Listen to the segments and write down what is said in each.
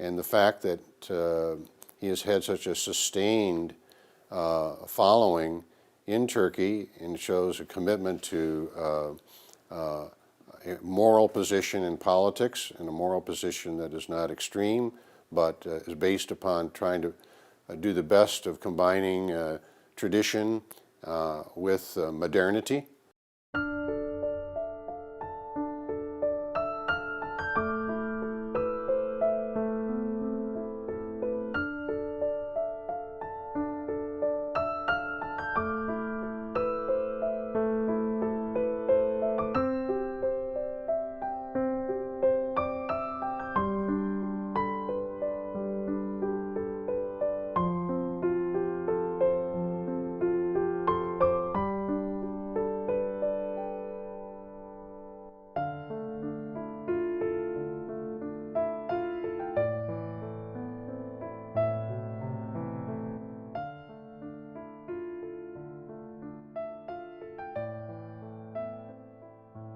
And the fact that he has had such a sustained following in Turkey and shows a commitment to a moral position in politics and a moral position that is not extreme, but is based upon trying to do the best of combining tradition with modernity.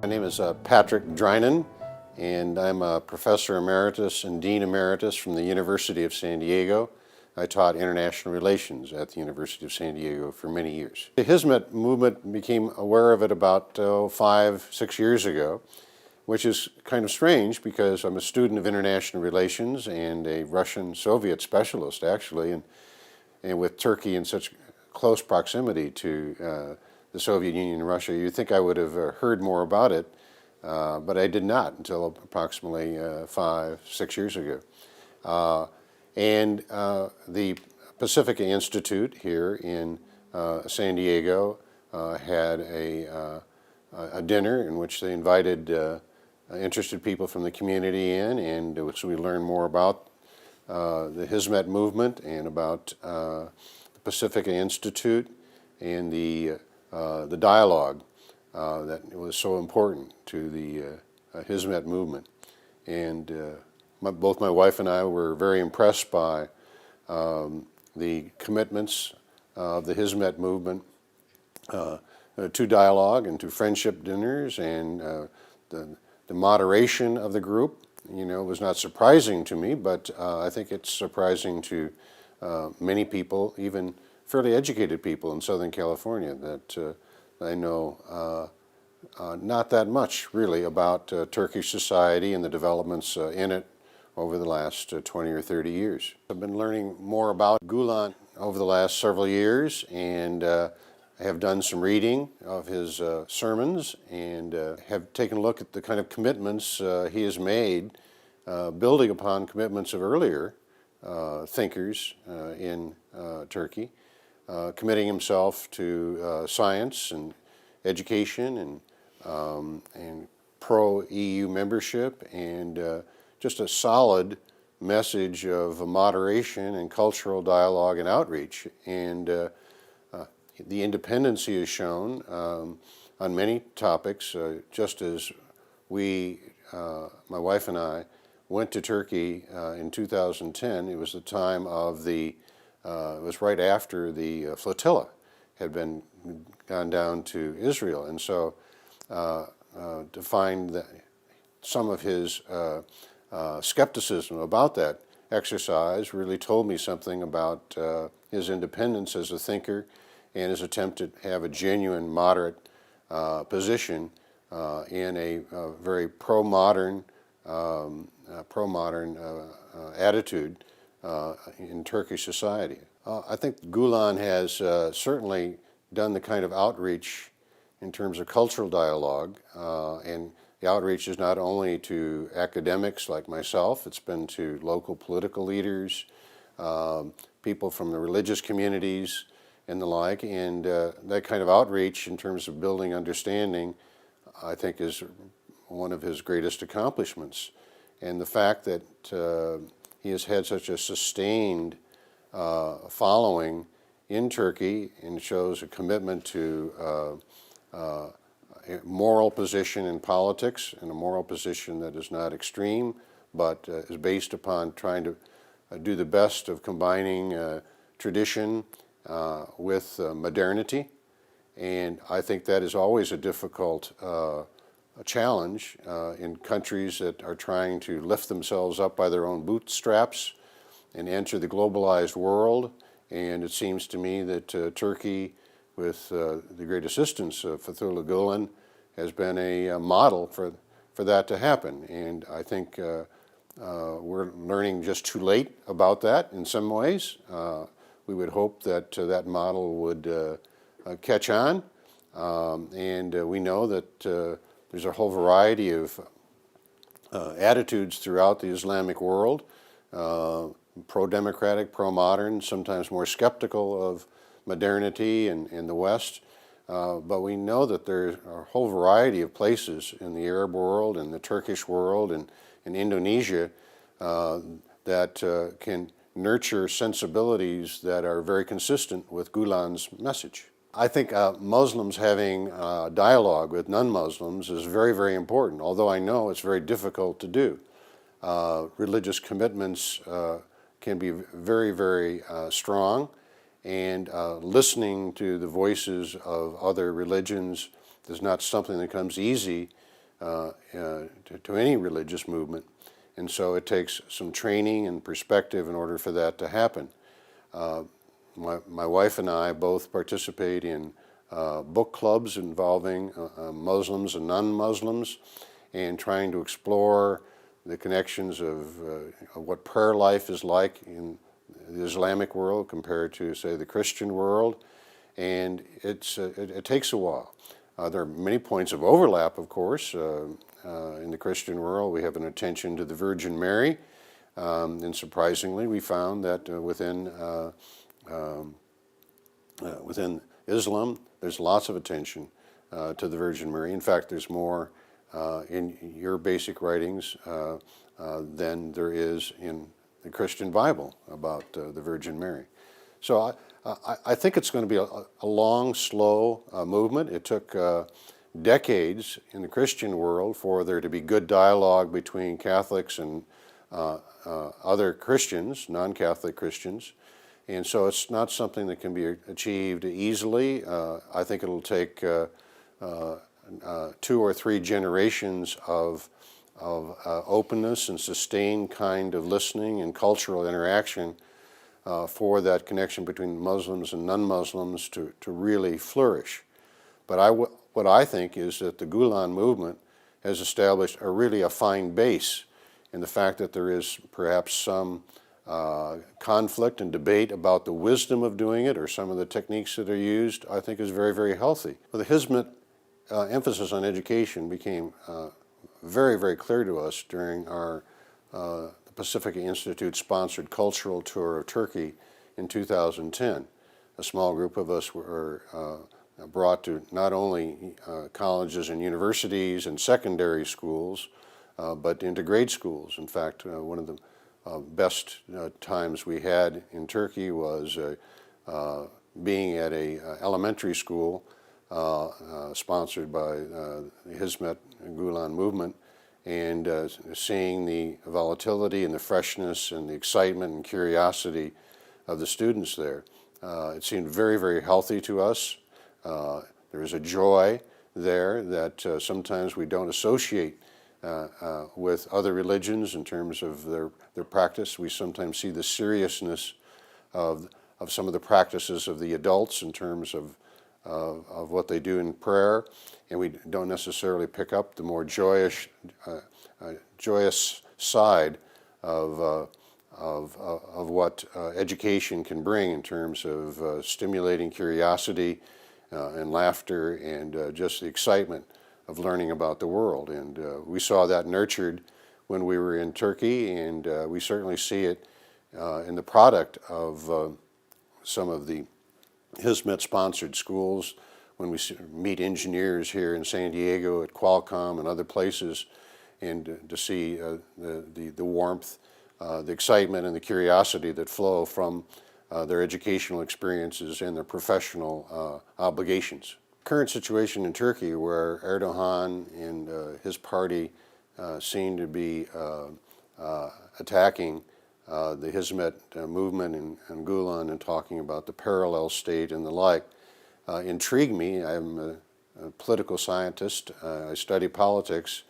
My name is Patrick Drinan, and I'm a professor emeritus and dean emeritus from the University of San Diego. I taught international relations at the University of San Diego for many years. The Hizmet movement became aware of it about 5-6 years ago, which is kind of strange because I'm a student of international relations and a Russian Soviet specialist, actually, and with Turkey in such close proximity to the Soviet Union and Russia, you'd think I would have heard more about it, but I did not until approximately 5-6 years ago. And the Pacifica Institute here in San Diego had a dinner in which they invited interested people from the community in, and so we learned more about the Hizmet movement and about the Pacifica Institute and the dialogue that was so important to the Hizmet movement. And both my wife and I were very impressed by the commitments of the Hizmet movement to dialogue and to friendship dinners, and the moderation of the group. You know, was not surprising to me, but I think it's surprising to many people, even fairly educated people in Southern California, that I know not that much really about Turkish society and the developments in it over the last 20 or 30 years. I've been learning more about Gülen over the last several years, and I have done some reading of his sermons, and have taken a look at the kind of commitments he has made, building upon commitments of earlier thinkers in Turkey, committing himself to science and education and pro-EU membership, and just a solid message of moderation and cultural dialogue and outreach. And the independence he has shown on many topics, just as we, my wife and I, went to Turkey in 2010. It was the time of the, it was right after the flotilla had gone down to Israel. And so to find that some of his skepticism about that exercise really told me something about his independence as a thinker and his attempt to have a genuine moderate position in a very pro-modern attitude in Turkish society. I think Gülen has certainly done the kind of outreach in terms of cultural dialogue, and the outreach is not only to academics like myself, it's been to local political leaders, people from the religious communities and the like, and that kind of outreach in terms of building understanding, I think, is one of his greatest accomplishments. And the fact that he has had such a sustained following in Turkey and shows a commitment to a moral position in politics and a moral position that is not extreme, but is based upon trying to do the best of combining tradition with modernity. And I think that is always a difficult a challenge in countries that are trying to lift themselves up by their own bootstraps and enter the globalized world. And it seems to me that Turkey, with the great assistance of Fethullah Gülen, has been a model for that to happen. And I think we're learning just too late about that in some ways. We would hope that that model would catch on. And we know that there's a whole variety of attitudes throughout the Islamic world, pro-democratic, pro-modern, sometimes more skeptical of modernity in the West. But we know that there are a whole variety of places in the Arab world and the Turkish world and in Indonesia that can nurture sensibilities that are very consistent with Gulen's message. I think Muslims having dialogue with non-Muslims is very, very important, although I know it's very difficult to do. Religious commitments can be very, very strong, and listening to the voices of other religions is not something that comes easy to any religious movement. And so it takes some training and perspective in order for that to happen. My wife and I both participate in book clubs involving Muslims and non-Muslims, and trying to explore the connections of what prayer life is like in the Islamic world compared to, say, the Christian world. And it takes a while. There are many points of overlap, of course. In the Christian world, we have an attention to the Virgin Mary, and surprisingly, we found that within Islam, there's lots of attention to the Virgin Mary. In fact, there's more in your basic writings than there is in the Christian Bible about the Virgin Mary. So I think it's going to be a long, slow movement. It took decades in the Christian world for there to be good dialogue between Catholics and other Christians, non-Catholic Christians. And so it's not something that can be achieved easily. I think it'll take 2 or 3 generations of openness and sustained kind of listening and cultural interaction for that connection between Muslims and non-Muslims to really flourish. But what I think is that the Gülen movement has established really a fine base in the fact that there is perhaps some conflict and debate about the wisdom of doing it or some of the techniques that are used, I think is very, very healthy. The Hizmet emphasis on education became very, very clear to us during our Pacifica Institute sponsored cultural tour of Turkey in 2010. A small group of us were brought to not only colleges and universities and secondary schools, but into grade schools. In fact, one of the best times we had in Turkey was being at a elementary school sponsored by the Hizmet Gülen movement, and seeing the volatility and the freshness and the excitement and curiosity of the students there. It seemed very, very healthy to us. There is a joy there that sometimes we don't associate with other religions in terms of their practice. We sometimes see the seriousness of some of the practices of the adults in terms of what they do in prayer, and we don't necessarily pick up the more joyous side of what education can bring in terms of stimulating curiosity and laughter and just the excitement of learning about the world. And we saw that nurtured when we were in Turkey, and we certainly see it in the product of some of the Hizmet-sponsored schools. When we meet engineers here in San Diego at Qualcomm and other places, and to see the warmth, the excitement, and the curiosity that flow from their educational experiences and their professional obligations. Current situation in Turkey, where Erdogan and his party seem to be attacking the Hizmet movement and Gülen and talking about the parallel state and the like, intrigue me. I'm a political scientist. I study politics,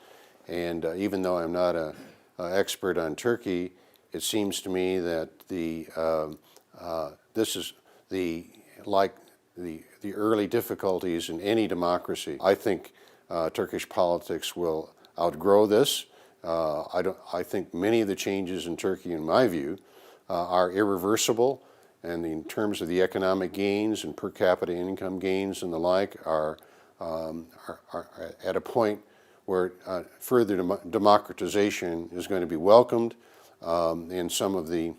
and even though I'm not an expert on Turkey, it seems to me that this is like the early difficulties in any democracy. I think Turkish politics will outgrow this. I think many of the changes in Turkey, in my view, are irreversible, and in terms of the economic gains and per capita income gains and the like are at a point where further democratization is going to be welcomed, and some of the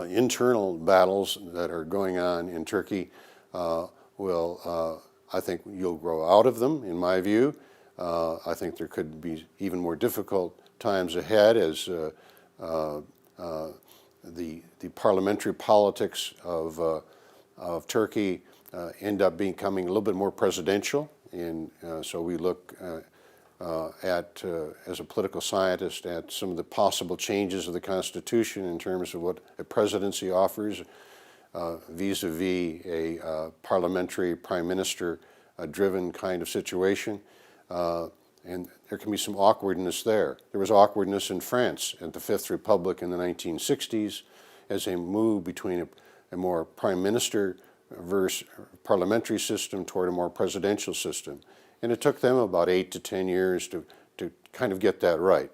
internal battles that are going on in Turkey I think you'll grow out of them, in my view. I think there could be even more difficult times ahead as the parliamentary politics of Turkey end up becoming a little bit more presidential. And so we look as a political scientist, at some of the possible changes of the Constitution in terms of what a presidency offers vis-a-vis a parliamentary prime minister driven kind of situation. And there can be some awkwardness there. There was awkwardness in France at the Fifth Republic in the 1960s as they moved between a more prime minister versus parliamentary system toward a more presidential system. And it took them about 8 to 10 years to kind of get that right.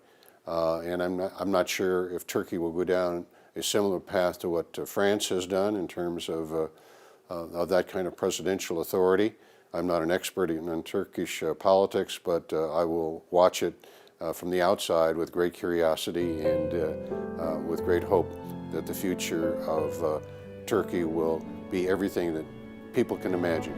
And I'm not sure if Turkey will go down a similar path to what France has done in terms of that kind of presidential authority. I'm not an expert in Turkish politics, but I will watch it from the outside with great curiosity and with great hope that the future of Turkey will be everything that people can imagine.